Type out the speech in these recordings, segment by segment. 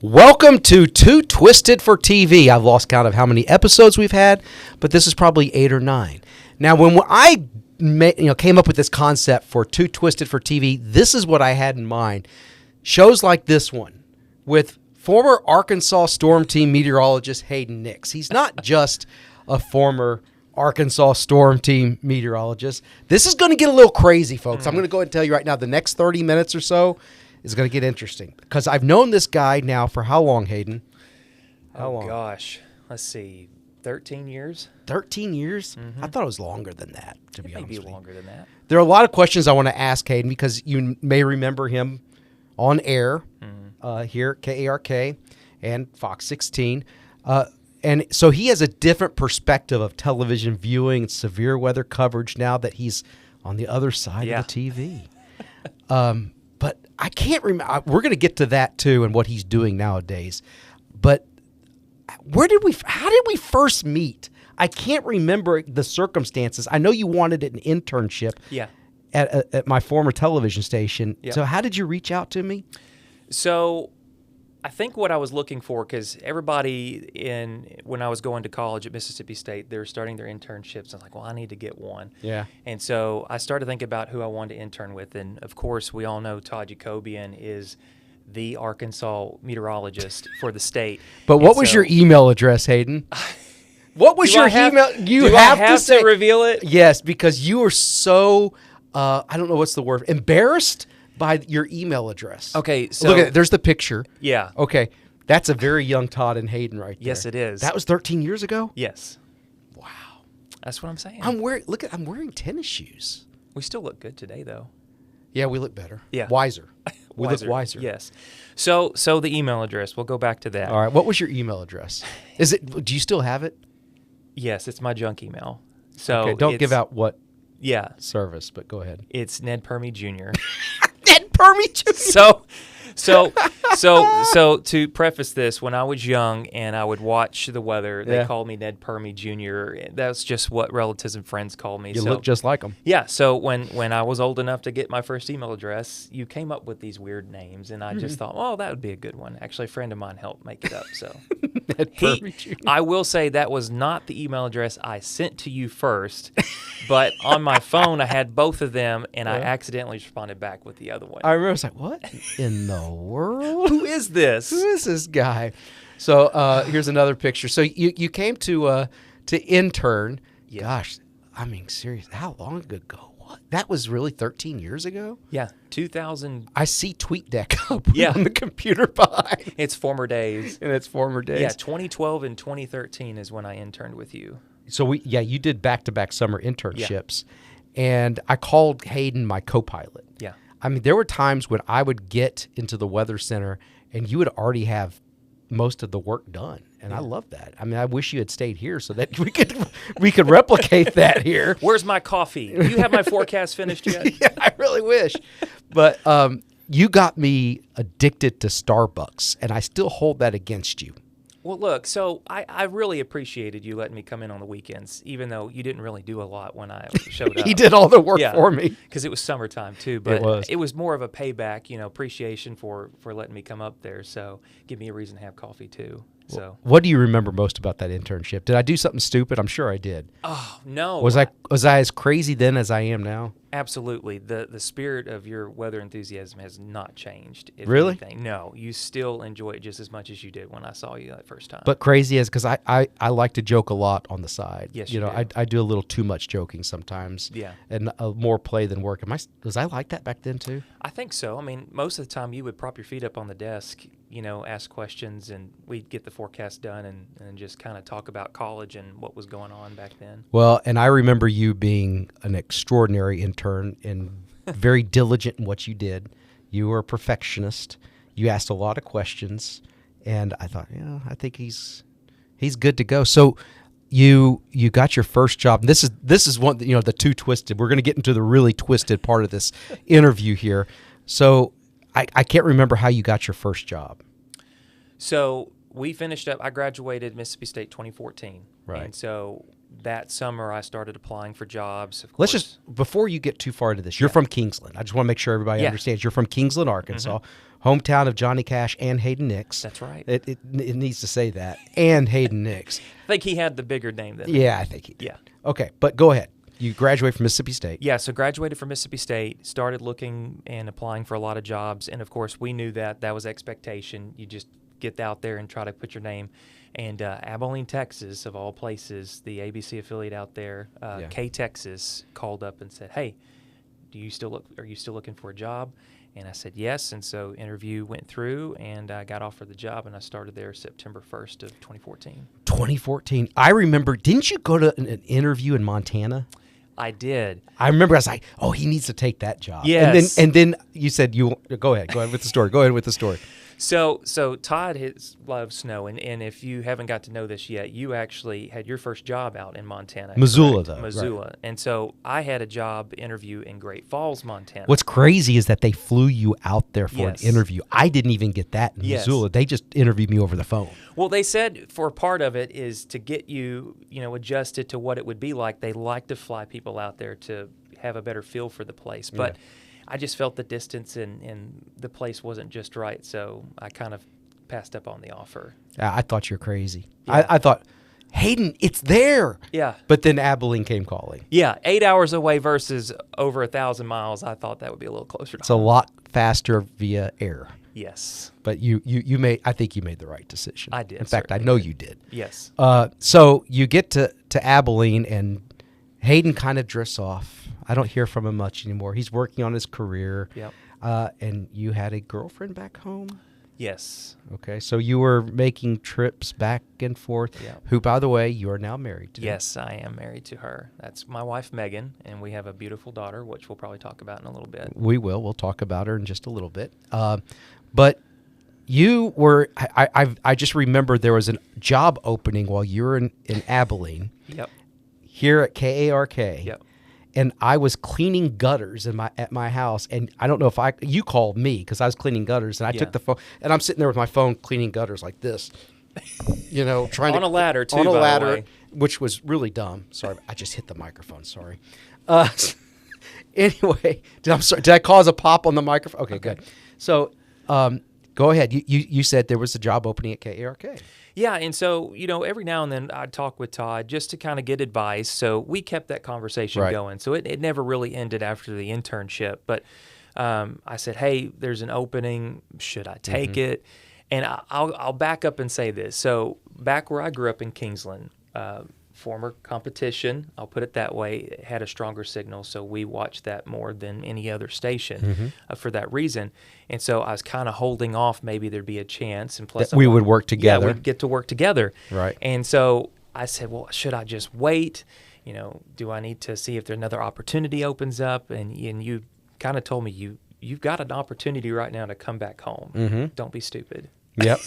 Welcome to Too Twisted for TV. I've lost count of how many episodes we've had, but this is probably 8 or 9. Now, when I came up with this concept for Too Twisted for TV, this is what I had in mind. Shows like this one with former Arkansas Storm Team meteorologist Hayden Nix. He's not just a former Arkansas Storm Team meteorologist. This is going to get a little crazy, folks. I'm going to go ahead and tell you right now, the next 30 minutes or so is going to get interesting because I've known this guy now for how long, Hayden? How long? Gosh. Let's see. 13 years? 13 years? Mm-hmm. I thought it was longer than that, to be honest with you. Maybe longer than that. There are a lot of questions I want to ask Hayden because you may remember him on air here at KARK and Fox 16. And so he has a different perspective of television viewing and severe weather coverage now that he's on the other side of the TV. But I can't remember. We're going to get to that too and what he's doing nowadays. But how did we first meet? I can't remember the circumstances. I know you wanted an internship at my former television station. Yeah. So how did you reach out to me? So I think what I was looking for, because everybody when I was going to college at Mississippi State, they were starting their internships. I was like, well, I need to get one. Yeah. And so I started thinking about who I wanted to intern with. And, of course, we all know Todd Yakoubian is the Arkansas meteorologist for the state. But what was your email address, Hayden? What was your email? You have to reveal it? Yes, because you were so, I don't know what's the word, embarrassed by your email address. Okay, so look at it. There's the picture. Yeah. Okay, that's a very young Todd and Hayden right there. Yes, it is. That was 13 years ago? Yes. Wow. That's what I'm saying. I'm wearing tennis shoes. We still look good today, though. Yeah, we look better. Yeah. Wiser. We look wiser. Yes. So the email address, we'll go back to that. All right. What was your email address? Do you still have it? Yes, it's my junk email. So okay, don't give out what service, but go ahead. It's Ned Permy Jr. Ned Permy Jr. So to preface this, when I was young and I would watch the weather, they called me Ned Permy Jr. That's just what relatives and friends called me. You look just like them. Yeah. So when I was old enough to get my first email address, you came up with these weird names, and I just thought, oh, that would be a good one. Actually, a friend of mine helped make it up. So Ned Permy Jr. I will say that was not the email address I sent to you first, but on my phone I had both of them, and I accidentally responded back with the other one. I remember I was like, what in the world? Who is this? Who is this guy? So here's another picture. So you came to intern. Yeah. Gosh, I mean, seriously, how long ago? What? That was really 13 years ago? Yeah, 2000. I see TweetDeck up on the computer behind. It's former days. And it's former days. Yeah, 2012 and 2013 is when I interned with you. So you did back-to-back summer internships. Yeah. And I called Hayden my co-pilot. Yeah. I mean, there were times when I would get into the weather center and you would already have most of the work done. And I love that. I mean, I wish you had stayed here so that we could replicate that here. Where's my coffee? Do you have my forecast finished yet? Yeah, I really wish. But you got me addicted to Starbucks, and I still hold that against you. Well, look, so I really appreciated you letting me come in on the weekends, even though you didn't really do a lot when I showed up. He did all the work for me. Because it was summertime, too. But it was more of a payback, appreciation for letting me come up there. So give me a reason to have coffee, too. So what do you remember most about that internship? Did I do something stupid? I'm sure I did. Oh, no. Was I as crazy then as I am now? Absolutely. The spirit of your weather enthusiasm has not changed. Really? Anything. No, you still enjoy it just as much as you did when I saw you that first time. But crazy is because I like to joke a lot on the side. Yes, you know, do. I do a little too much joking sometimes. Yeah. And more play than work. Was I like that back then too? I think so. I mean, most of the time you would prop your feet up on the desk, ask questions, and we'd get the forecast done and just kind of talk about college and what was going on back then. Well, and I remember you being an extraordinary intern and very diligent in what you did. You were a perfectionist. You asked a lot of questions, and I thought, I think he's good to go. So you got your first job. And this is one, the Too Twisted. We're going to get into the really twisted part of this interview here. So I can't remember how you got your first job. So we finished up. I graduated Mississippi State 2014. Right. And so that summer I started applying for jobs. Of course. Let's just, before you get too far into this, you're from Kingsland. I just want to make sure everybody understands. You're from Kingsland, Arkansas, hometown of Johnny Cash and Hayden Nix. That's right. It needs to say that. And Hayden Nix. I think he had the bigger name than me. Yeah, I think he did. Yeah. Okay, but go ahead. You graduated from Mississippi State. Yeah, so graduated from Mississippi State, started looking and applying for a lot of jobs, and of course we knew that was expectation. You just get out there and try to put your name. And Abilene, Texas, of all places, the ABC affiliate out there, K-Texas, called up and said, "Hey, are you still looking for a job?" And I said yes, and so interview went through, and I got offered the job, and I started there September 1st of 2014. 2014. I remember, didn't you go to an interview in Montana? I did. I remember I was like, oh, he needs to take that job. Yes. And then you said, go ahead with the story. Go ahead with the story. So Todd loves snow, and if you haven't got to know this yet, you actually had your first job out in Montana. Missoula, correct? though. Missoula. Right. And so I had a job interview in Great Falls, Montana. What's crazy is that they flew you out there for an interview. I didn't even get that in Missoula. They just interviewed me over the phone. Well, they said for part of it is to get you, adjusted to what it would be like. They like to fly people out there to have a better feel for the place. But I just felt the distance and the place wasn't just right, so I kind of passed up on the offer. I thought you were crazy. Yeah. I thought, Hayden, it's there. Yeah. But then Abilene came calling. Yeah, 8 hours away versus over 1,000 miles. I thought that would be a little closer. It's a lot faster via air. Yes. But I think you made the right decision. I did. In fact, I know you did. Yes. So you get to Abilene, and Hayden kind of drifts off. I don't hear from him much anymore. He's working on his career. Yep. And you had a girlfriend back home? Yes. Okay. So you were making trips back and forth, who, by the way, you are now married to. Yes, I am married to her. That's my wife, Megan, and we have a beautiful daughter, which we'll probably talk about in a little bit. We will. We'll talk about her in just a little bit. But you were, I just remember there was a job opening while you were in Abilene. Yep. Here at KARK. Yep. And I was cleaning gutters at my house, and I don't know if you called me because I was cleaning gutters, and I took the phone, and I'm sitting there with my phone cleaning gutters like this, trying on a ladder too, on a by ladder, the way. which was really dumb. Sorry, I just hit the microphone. Sorry. Anyway, did I cause a pop on the microphone? Okay, good. So, go ahead. You said there was a job opening at KARK. Yeah, and so, every now and then I'd talk with Todd just to kind of get advice. So we kept that conversation going. So it never really ended after the internship. But I said, hey, there's an opening. Should I take it? And I'll back up and say this. So back where I grew up in Kingsland, former competition, I'll put it that way, it had a stronger signal, so we watched that more than any other station for that reason. And so I was kind of holding off, maybe there'd be a chance, and plus we would work together. Yeah, we'd get to work together. Right. And so I said, well, should I just wait? Do I need to see if there's another opportunity opens up? And you kind of told me you've got an opportunity right now to come back home. Don't be stupid. Yep.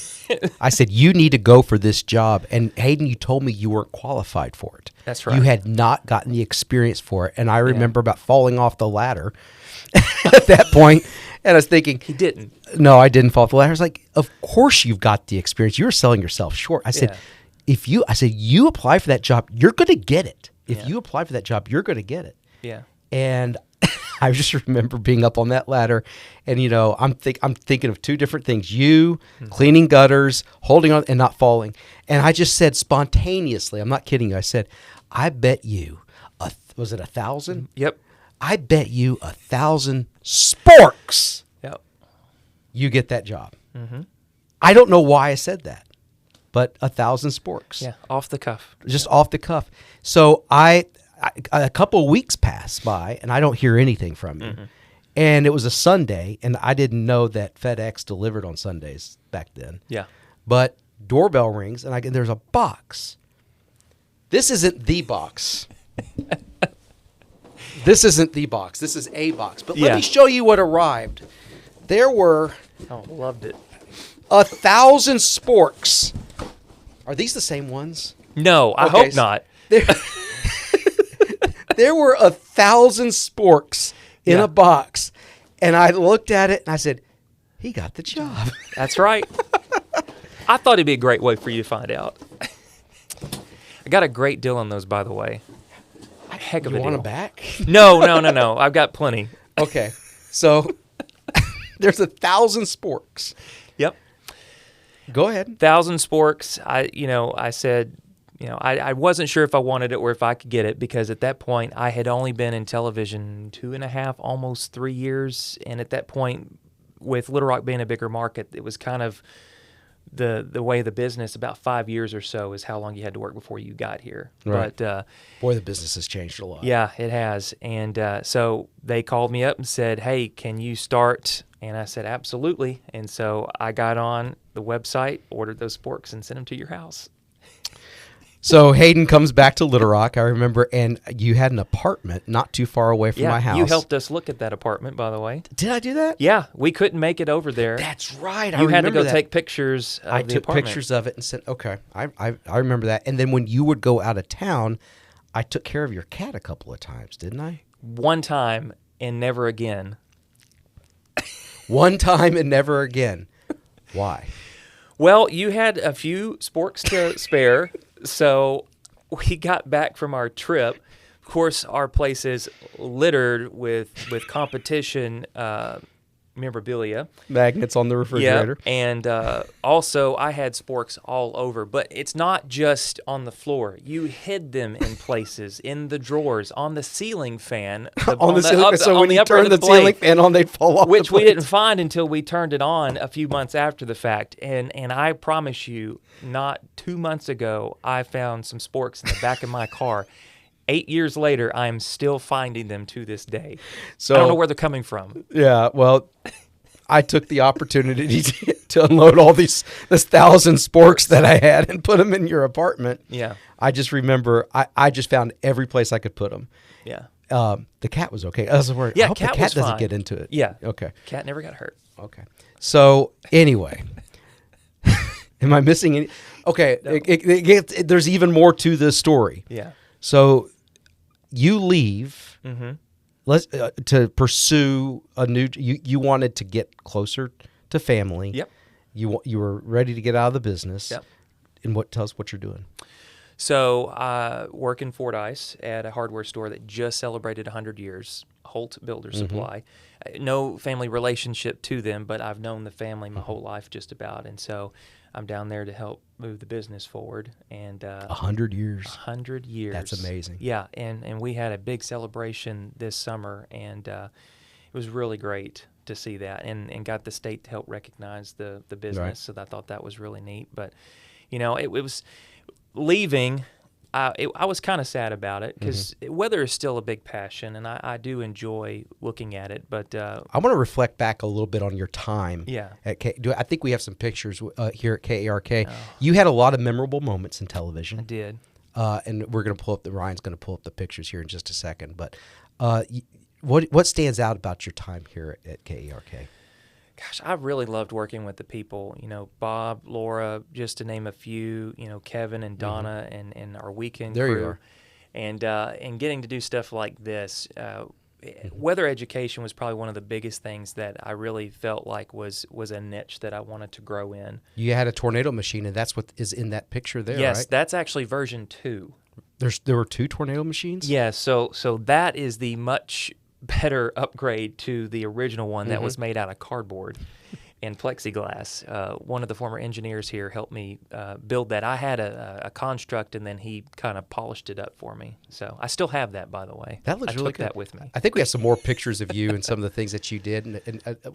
I said, you need to go for this job. And Hayden, you told me you weren't qualified for it. That's right. You had not gotten the experience for it. And I remember about falling off the ladder at that point. And I was thinking, he didn't. No, I didn't fall off the ladder. I was like, of course you've got the experience. You're selling yourself short. I said, you apply for that job, you're going to get it. If you apply for that job, you're going to get it. Yeah. And I just remember being up on that ladder, and I'm thinking of two different things: you cleaning gutters, holding on, and not falling. And I just said spontaneously, I'm not kidding you. I said, I bet you, was it 1,000? Yep. I bet you 1,000 sporks. Yep. You get that job. I don't know why I said that, but 1,000 sporks. Yeah, off the cuff. Just off the cuff. So a couple of weeks pass by, and I don't hear anything from you. And it was a Sunday, and I didn't know that FedEx delivered on Sundays back then. Yeah. But doorbell rings, and there's a box. This isn't the box. This isn't the box. This is a box. But let me show you what arrived. There were... Oh, loved it. 1,000 sporks. Are these the same ones? No, I hope not. There were 1,000 sporks in a box, and I looked at it and I said, "He got the job." That's right. I thought it'd be a great way for you to find out. I got a great deal on those, by the way. Heck of a deal. You want them back? No. I've got plenty. Okay. So there's 1,000 sporks. Yep. Go ahead. 1,000 sporks. I said, I wasn't sure if I wanted it or if I could get it, because at that point I had only been in television 2.5, almost 3 years. And at that point, with Little Rock being a bigger market, it was kind of the way the business, about 5 years or so is how long you had to work before you got here. Right. But boy, the business has changed a lot. Yeah, it has. And so they called me up and said, hey, can you start? And I said, absolutely. And so I got on the website, ordered those sporks, and sent them to your house. So Hayden comes back to Little Rock, I remember, and you had an apartment not too far away from my house. You helped us look at that apartment, by the way. Did I do that? Yeah, we couldn't make it over there. That's right. You had to go take pictures of the apartment. I took pictures of it and said, okay, I remember that. And then when you would go out of town, I took care of your cat a couple of times, didn't I? One time and never again. One time and never again. Why? Well, you had a few sporks to spare. So we got back from our trip. Of course, our place is littered with competition memorabilia. Magnets on the refrigerator. Yeah, and also I had sporks all over. But it's not just on the floor. You hid them in places, in the drawers, on the ceiling fan. On the ceiling fan. So when you turn the ceiling fan on, they'd fall off. Which we didn't find until we turned it on a few months after the fact. And I promise you, not 2 months ago, I found some sporks in the back of my car. 8 years later, I am still finding them to this day. So I don't know where they're coming from. Yeah, well, I took the opportunity to unload all this 1,000 sporks that I had and put them in your apartment. Yeah. I just remember I just found every place I could put them. Yeah. The cat was okay. I was worried. Yeah, I hope the cat doesn't get into it. Yeah. Okay. Cat never got hurt. Okay. So anyway, am I missing any? Okay. No. There's even more to this story. Yeah. So you leave to pursue a new. You wanted to get closer to family. Yep. You were ready to get out of the business. Yep. And tell us what you're doing. So I work in Fordyce at a hardware store that just celebrated 100 years, Holt Builder Supply. No family relationship to them, but I've known the family my whole life just about. And so I'm down there to help move the business forward. And 100 years. 100 years. That's amazing. Yeah, and we had a big celebration this summer, and it was really great to see that, and got the state to help recognize the business. Right. So I thought that was really neat. But, it was leaving. I was kind of sad about it because weather is still a big passion, and I do enjoy looking at it. But I want to reflect back a little bit on your time. Yeah. I think we have some pictures here at KARK. Oh. You had a lot of memorable moments in television. I did. And we're going to Ryan's going to pull up the pictures here in just a second. But what stands out about your time here at KARK? Gosh, I really loved working with the people, Bob, Laura, just to name a few, Kevin and Donna and our weekend crew. There you are. And getting to do stuff like this. Weather education was probably one of the biggest things that I really felt like was a niche that I wanted to grow in. You had a tornado machine, and that's what is in that picture there, yes, right? That's actually version 2. There were 2 tornado machines? Yeah, so that is the much better upgrade to the original one that was made out of cardboard and plexiglass. One of the former engineers here helped me build that. I had a construct, and then he kind of polished it up for me. So I still have that, by the way. That looks really good. I took that with me. I think we have some more pictures of you and some of the things that you did.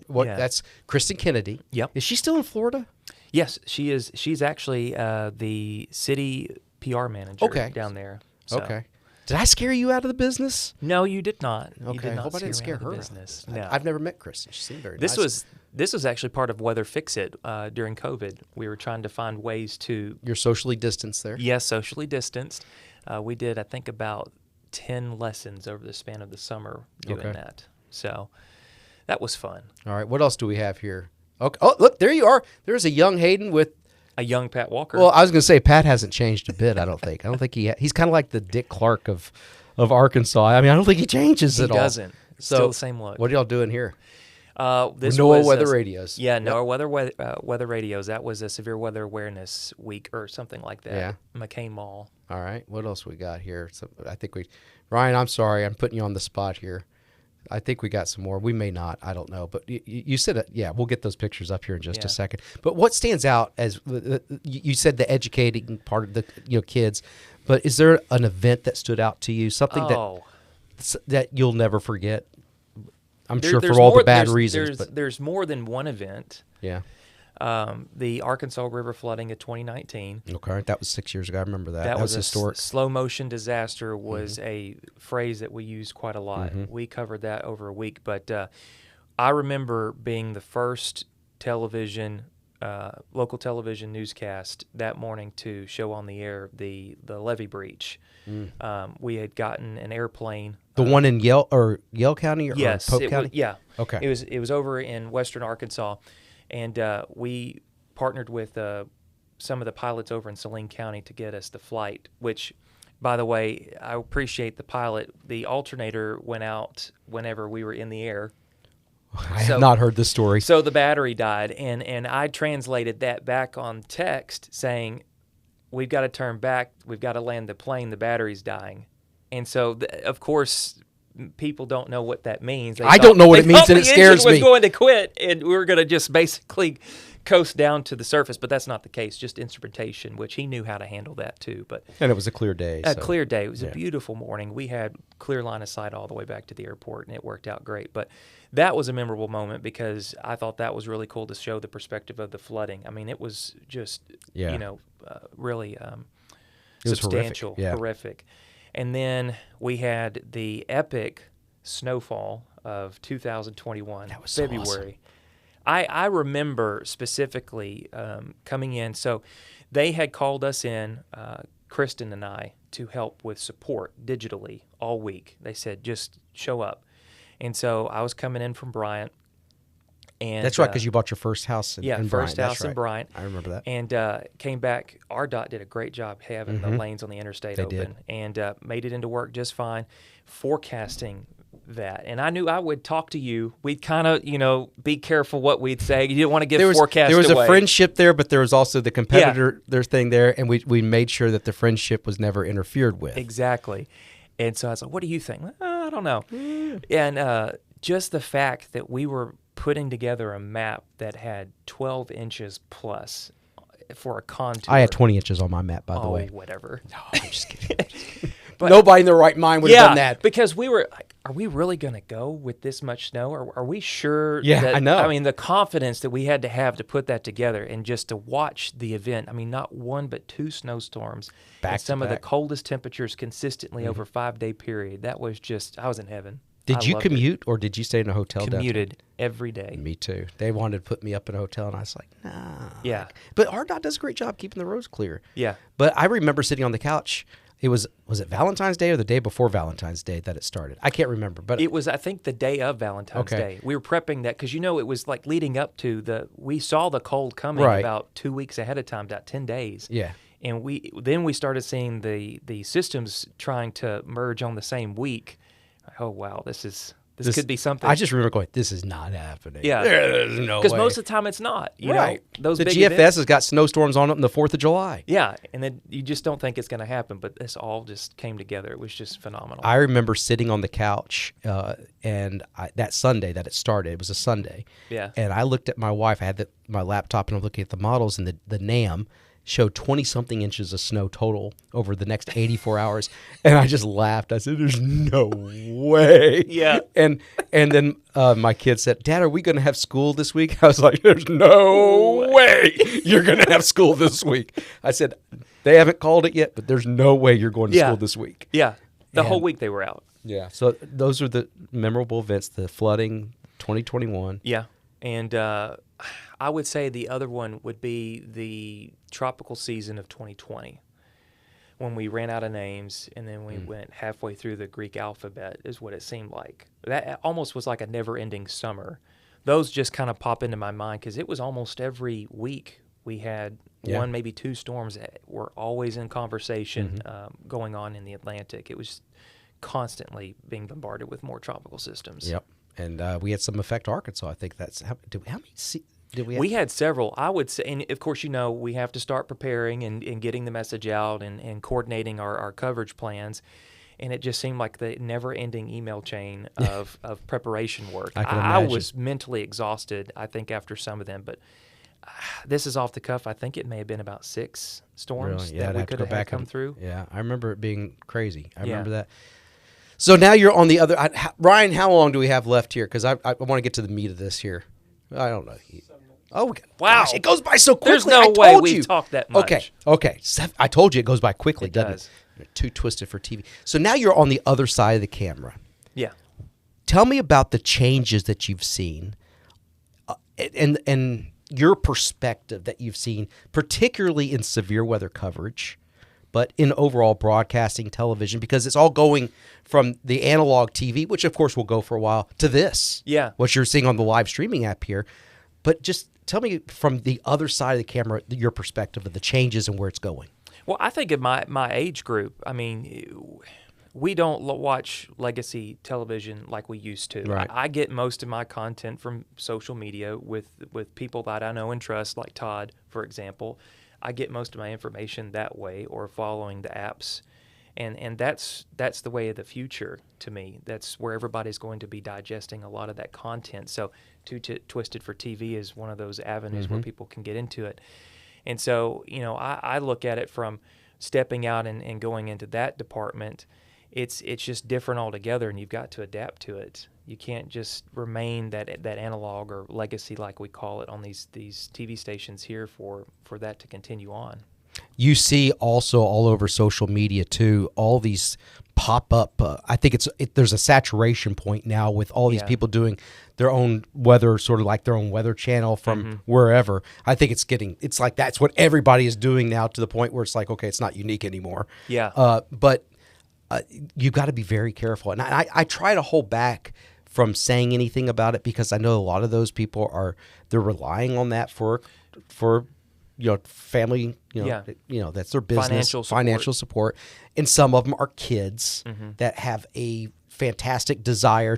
That's Kristen Kennedy. Yep. Is she still in Florida? Yes, she is. She's actually the city PR manager down there. So. Okay. Did I scare you out of the business? No, you did not. Okay. You did not I hope I didn't scare her. Business. No. I've never met Kristen. She seemed very nice. This was actually part of Weather Fix It during COVID. We were trying to find ways to... You're socially distanced there? Yes, socially distanced. We did, I think, about 10 lessons over the span of the summer doing that. So that was fun. All right. What else do we have here? Okay. Oh, look, there you are. There's a young Hayden with... A young Pat Walker. Well, I was going to say Pat hasn't changed a bit, I don't think. I don't think he's kind of like the Dick Clark of Arkansas. I mean, I don't think he changes at all. He doesn't. It's still the same look. What are y'all doing here? This NOAA was weather radios. Yeah, NOAA weather radios. That was a severe weather awareness week or something like that. Yeah. McCain Mall. All right. What else we got here? So I think Ryan, I'm sorry. I'm putting you on the spot here. I think we got some more. We may not. I don't know. But you said, we'll get those pictures up here in just a second. But what stands out as you said, the educating part of the kids. But is there an event that stood out to you? Something that you'll never forget? I'm sure for all the bad reasons. There's more than one event. Yeah. The Arkansas River flooding of 2019. Okay, that was 6 years ago. I remember that. That was historic. Slow motion disaster was a phrase that we used quite a lot. We covered that over a week. But I remember being the first local television newscast that morning to show on the air the levee breach. We had gotten an airplane. The one in Yale County or Pope County? Okay. It was over in western Arkansas. And we partnered with some of the pilots over in Saline County to get us the flight, which, by the way, I appreciate the pilot. The alternator went out whenever we were in the air. I have not heard this story. So the battery died, and I translated that back on text saying, we've got to turn back, we've got to land the plane, the battery's dying. And so, of course, people don't know what that means. I don't know what it means, and it scares me. Was going to quit, and we were going to just basically coast down to the surface, but that's not the case. Just instrumentation, which he knew how to handle that too. And it was a clear day. Clear day. It was a beautiful morning. We had clear line of sight all the way back to the airport, and it worked out great. But that was a memorable moment because I thought that was really cool to show the perspective of the flooding. I mean, it was just really substantial, horrific. And then we had the epic snowfall of 2021, that was so February. Awesome. I remember specifically coming in. So they had called us in, Kristen and I, to help with support digitally all week. They said, just show up. And so I was coming in from Bryant. And, that's right, because you bought your first house in Bryant. First house in Bryant. I remember that. And came back. RDOT did a great job having the lanes on the interstate open. And made it into work just fine, forecasting that. And I knew I would talk to you. We'd kind of, be careful what we'd say. You didn't want to give forecast away. There was a friendship there, but there was also the competitor thing there, and we made sure that the friendship was never interfered with. Exactly. And so I was like, what do you think? I don't know. And just the fact that we were putting together a map that had 12 inches plus for a contour. I had 20 inches on my map, by the way. Oh, whatever. No, I'm just kidding. But, nobody in their right mind would have done that. Because we were like, are we really going to go with this much snow? Or are we sure? Yeah, I know. I mean, the confidence that we had to put that together and just to watch the event. I mean, not one but two snowstorms. Back and some of the coldest temperatures consistently over a 5-day period. That was just, I was in heaven. Did you commute or did you stay in a hotel? Commuted every day. Me too. They wanted to put me up in a hotel, and I was like, nah. Yeah. But RDOT does a great job keeping the roads clear. Yeah. But I remember sitting on the couch. It was it Valentine's Day or the day before Valentine's Day that it started? I can't remember. But it was, I think, the day of Valentine's Day. We were prepping that because, it was like leading up to we saw the cold coming about 2 weeks ahead of time, about 10 days. Yeah. And we started seeing the systems trying to merge on the same week. Oh, wow, this could be something. I just remember going, this is not happening. Yeah. There's no way. Because most of the time it's not. You know, those the big GFS events, has got snowstorms on it on the 4th of July. Yeah, and then you just don't think it's going to happen, but this all just came together. It was just phenomenal. I remember sitting on the couch, and that Sunday that it started, it was a Sunday. Yeah. And I looked at my wife. I had my laptop, and I'm looking at the models, and the NAM showed 20-something inches of snow total over the next 84 hours. And I just laughed. I said, there's no way. Yeah. And then my kid said, Dad, are we going to have school this week? I was like, there's no way you're going to have school this week. I said, they haven't called it yet, but there's no way you're going to school this week. Yeah. The whole week they were out. Yeah. So those are the memorable events, the flooding, 2021. Yeah. And I would say the other one would be the tropical season of 2020 when we ran out of names and then we went halfway through the Greek alphabet is what it seemed like. That almost was like a never-ending summer. Those just kind of pop into my mind because it was almost every week we had one, maybe two storms that were always in conversation going on in the Atlantic. It was constantly being bombarded with more tropical systems. Yep. And we had some affect Arkansas. I think that's how many did we have? We had several. I would say, and of course, we have to start preparing and getting the message out and coordinating our coverage plans. And it just seemed like the never-ending email chain of preparation work. I was mentally exhausted, I think, after some of them. But this is off the cuff. I think it may have been about 6 storms that we could have had come through. Yeah, I remember it being crazy. I remember that. So now you're on the other. Ryan, how long do we have left here? Because I want to get to the meat of this here. I don't know. Oh, wow. Gosh, it goes by so quickly. There's no way we've talked that much. Okay. I told you it goes by quickly, doesn't it? Too twisted for TV. So now you're on the other side of the camera. Yeah. Tell me about the changes that you've seen and your perspective that you've seen, particularly in severe weather coverage, but in overall broadcasting television, because it's all going from the analog TV, which of course will go for a while, to this. Yeah. What you're seeing on the live streaming app here. But just tell me from the other side of the camera, your perspective of the changes and where it's going. Well, I think in my age group, I mean, we don't watch legacy television like we used to. Right. I get most of my content from social media with people that I know and trust, like Todd, for example. I get most of my information that way or following the apps. And that's the way of the future to me. That's where everybody's going to be digesting a lot of that content. So Twisted for TV is one of those avenues where people can get into it. And so, I look at it from stepping out and going into that department. It's just different altogether, and you've got to adapt to it. You can't just remain that analog or legacy, like we call it, on these TV stations here for that to continue on. You see also all over social media too, all these pop up. I think there's a saturation point now with all these people doing their own weather, sort of like their own weather channel from wherever. I think it's like that's what everybody is doing now, to the point where it's like, okay, it's not unique anymore. Yeah. But you've got to be very careful. And I try to hold back from saying anything about it, because I know a lot of those people they're relying on that for family, that's their business, financial support. And some of them are kids that have a fantastic desire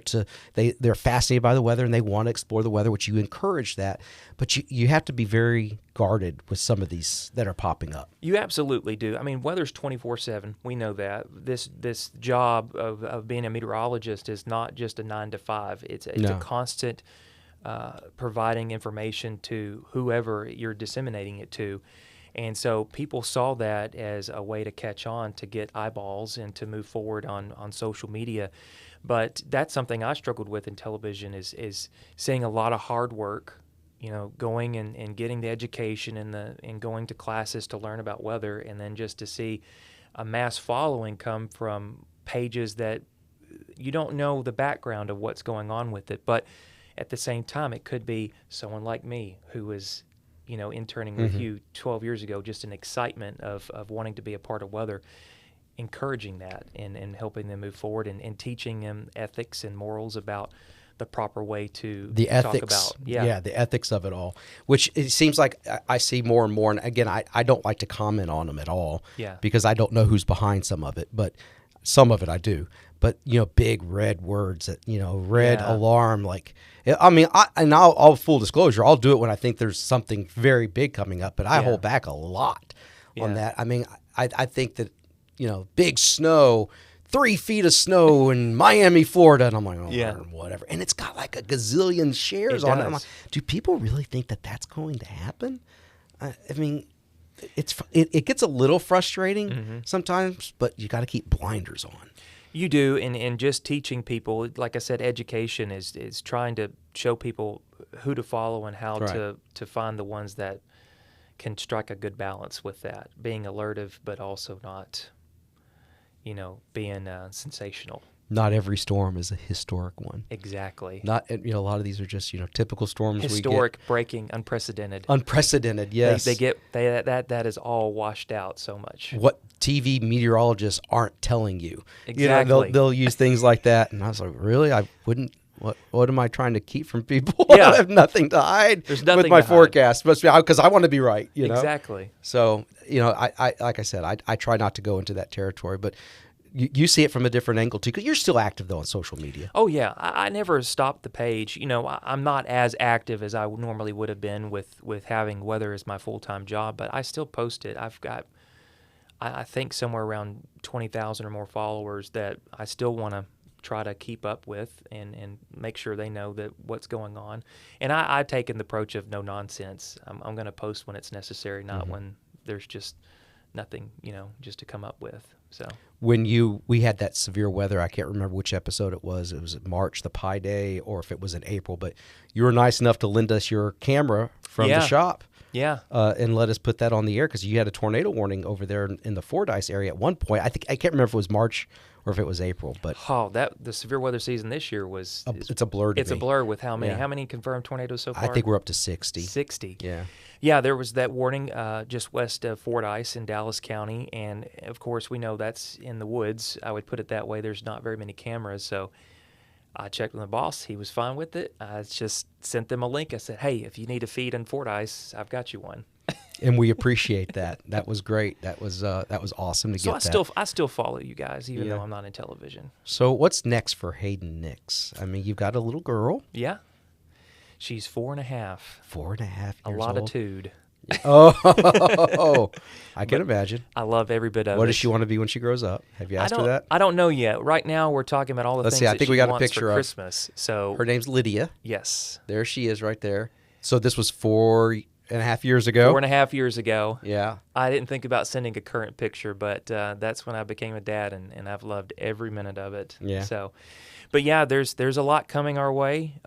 they're fascinated by the weather and they want to explore the weather, which you encourage that. But you have to be very guarded with some of these that are popping up. You absolutely do. I mean, weather's 24/7. We know that. This job of being a meteorologist is not just a 9 to 5. It's a constant providing information to whoever you're disseminating it to. And so people saw that as a way to catch on, to get eyeballs, and to move forward on social media. But that's something I struggled with in television, is seeing a lot of hard work, going and getting the education and going to classes to learn about weather, and then just to see a mass following come from pages that you don't know the background of what's going on with it. But at the same time, it could be someone like me who was, interning with you 12 years ago, just an excitement of wanting to be a part of weather, encouraging that and helping them move forward and teaching them ethics and morals about the proper way to talk about. The ethics of it all, which it seems like I see more and more. And again, I don't like to comment on them at all, because I don't know who's behind some of it, but some of it I do. But big red words that red alarm. Like, I mean, I'll full disclosure, I'll do it when I think there's something very big coming up. But I hold back a lot on that. I mean, I think that big snow, 3 feet of snow in Miami, Florida, and I'm like, whatever. And it's got like a gazillion shares on it. I'm like, do people really think that that's going to happen? I mean, it gets a little frustrating sometimes, but you got to keep blinders on. You do, and just teaching people, like I said, education is trying to show people who to follow and how to find the ones that can strike a good balance with that, being alertive but also not, being sensational. Not every storm is a historic one. Exactly. Not a lot of these are just typical storms. Historic, breaking, unprecidented. Unprecedented, yes. That is all washed out so much. What TV meteorologists aren't telling you. Exactly. They'll use things like that, and I was like, really? I wouldn't. What am I trying to keep from people? I have nothing to hide. There's nothing with my to forecast, because I want to be right. Exactly. So I like I said, I try not to go into that territory, but you see it from a different angle too, because you're still active though on social media. Oh yeah, I never stopped the page. I'm not as active as I normally would have been with having weather as my full-time job, but I still post it. I've got, I think, somewhere around 20,000 or more followers that I still want to try to keep up with and make sure they know that what's going on. And I've taken the approach of no nonsense. I'm going to post when it's necessary, not when there's just nothing, just to come up with. So when we had that severe weather, I can't remember which episode it was. It was March, the Pi Day, or if it was in April, but you were nice enough to lend us your camera from the shop. Yeah. And let us put that on the air because you had a tornado warning over there in the Fordyce area at one point. I can't remember if it was March or if it was April, but the severe weather season this year was it's a blur. It's a blur with how many confirmed tornadoes so far? I think we're up to 60. 60. Yeah. Yeah, there was that warning just west of Fordyce in Dallas County, and of course we know that's in the woods. I would put it that way. There's not very many cameras, so I checked with the boss. He was fine with it. I just sent them a link. I said, "Hey, if you need a feed in Fordyce, I've got you one." And we appreciate that. That was great. That was awesome to get that. I still follow you guys, even though I'm not in television. So what's next for Hayden Nix? I mean, you've got a little girl. Yeah. She's 4.5. 4.5 years old. A latitude. Oh, I can imagine. I love every bit of it. What does she want to be when she grows up? Have you asked her that? I don't know yet. Right now, we're talking about all the things I think that we she got a wants picture for of Christmas. So her name's Lydia. Yes. There she is right there. So this was 4.5 years ago? 4.5 years ago. Yeah. I didn't think about sending a current picture, but that's when I became a dad, and I've loved every minute of it. Yeah. So, but yeah, there's a lot coming our way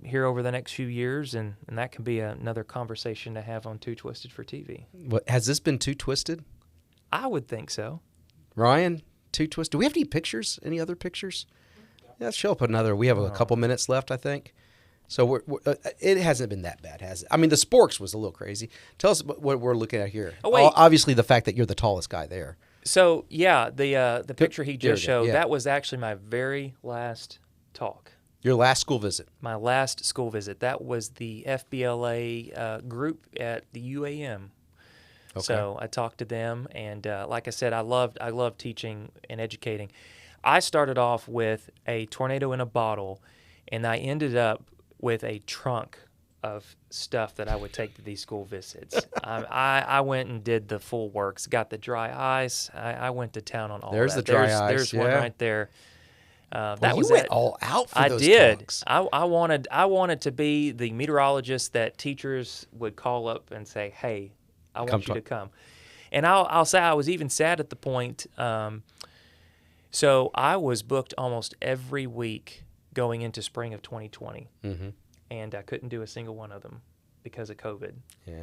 here over the next few years, and that can be another conversation to have on Too Twisted for TV. What, has this been Too Twisted? I would think so. Ryan, Too Twisted. Do we have any pictures? Any other pictures? Yeah, let's show up another. We have a couple minutes left, I think. So it hasn't been that bad, has it? I mean, the sporks was a little crazy. Tell us what we're looking at here. Oh, wait. Obviously, the fact that you're the tallest guy there. So, yeah, the picture he just showed, yeah. that was actually my very last talk. Your last school visit. My last school visit. That was the FBLA group at the UAM. Okay. So I talked to them, and like I said, I loved teaching and educating. I started off with a tornado in a bottle, and I ended up with a trunk of stuff that I would take to these school visits. I went and did the full works, got the dry ice. I went to town on all There's that. The dry ice. There's one right there. That was you went all out for those trunks. I wanted to be the meteorologist that teachers would call up and say, "Hey, I want you to come." And I'll say I was even sad at the point. So I was booked almost every week going into spring of 2020. Mm-hmm. And I couldn't do a single one of them because of COVID. Yeah.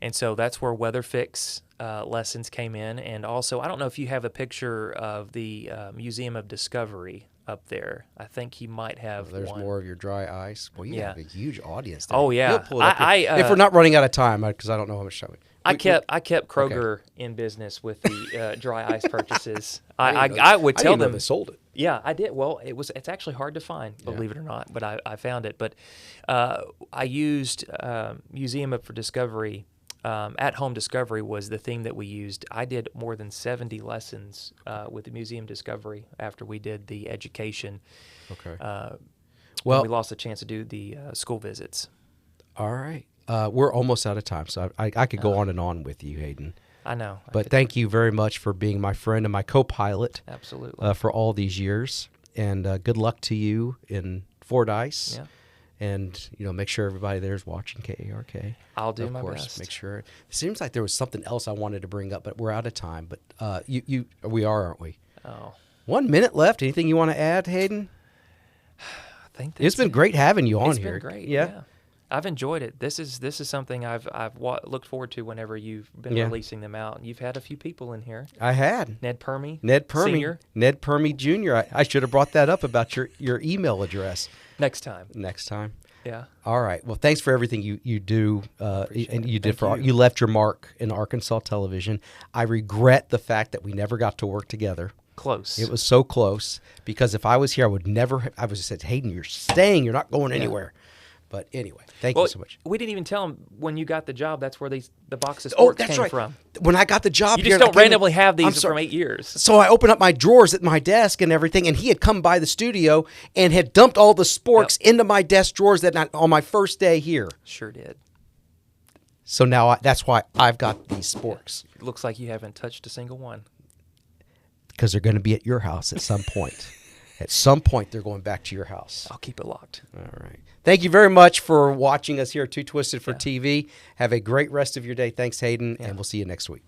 And so that's where WeatherFix lessons came in. And also, I don't know if you have a picture of the Museum of Discovery up there. I think he might have there's one. more of your dry ice. Well, you have a huge audience there. Oh, yeah. Pull it up if we're not running out of time, because I don't know how much time I kept Kroger in business with the dry ice purchases. I would tell them they sold it. Yeah, I did. Well, it's actually hard to find, believe it or not, but I found it. But I used Museum for Discovery. At Home Discovery was the theme that we used. I did more than 70 lessons with the Museum Discovery after we did the education. Okay. Well, we lost the chance to do the school visits. All right. We're almost out of time, so I could go on and on with you, Hayden. I know. But thank you very much for being my friend and my co-pilot. Absolutely. For all these years. And good luck to you in Fordyce. Yeah. And, make sure everybody there is watching KARK. I'll do my best. Of course, make sure. It seems like there was something else I wanted to bring up, but we're out of time. But we are, aren't we? Oh. 1 minute left. Anything you want to add, Hayden? I think it's been great having you on it's here. It's been great, yeah. I've enjoyed it. This is something I've looked forward to whenever you've been releasing them out. You've had a few people in here. I had. Ned Permy. Senior. Ned Permy Jr. I should have brought that up about your email address. Next time. Yeah. All right. Well, thanks for everything you do, and you did you left your mark in Arkansas television. I regret the fact that we never got to work together. Close. It was so close because if I was here, I would never. I would have said, Hayden, you're staying. You're not going anywhere. But anyway, thank you so much. We didn't even tell him when you got the job. That's where the box of sports came from. When I got the job, you just don't randomly have these from 8 years. So I opened up my drawers at my desk and everything, and he had come by the studio and had dumped all the sporks into my desk drawers that night on my first day here. Sure did. So now that's why I've got these sporks. It looks like you haven't touched a single one. Because they're going to be at your house at some point. At some point, they're going back to your house. I'll keep it locked. All right. Thank you very much for watching us here at Too Twisted for TV. Have a great rest of your day. Thanks, Hayden, and we'll see you next week.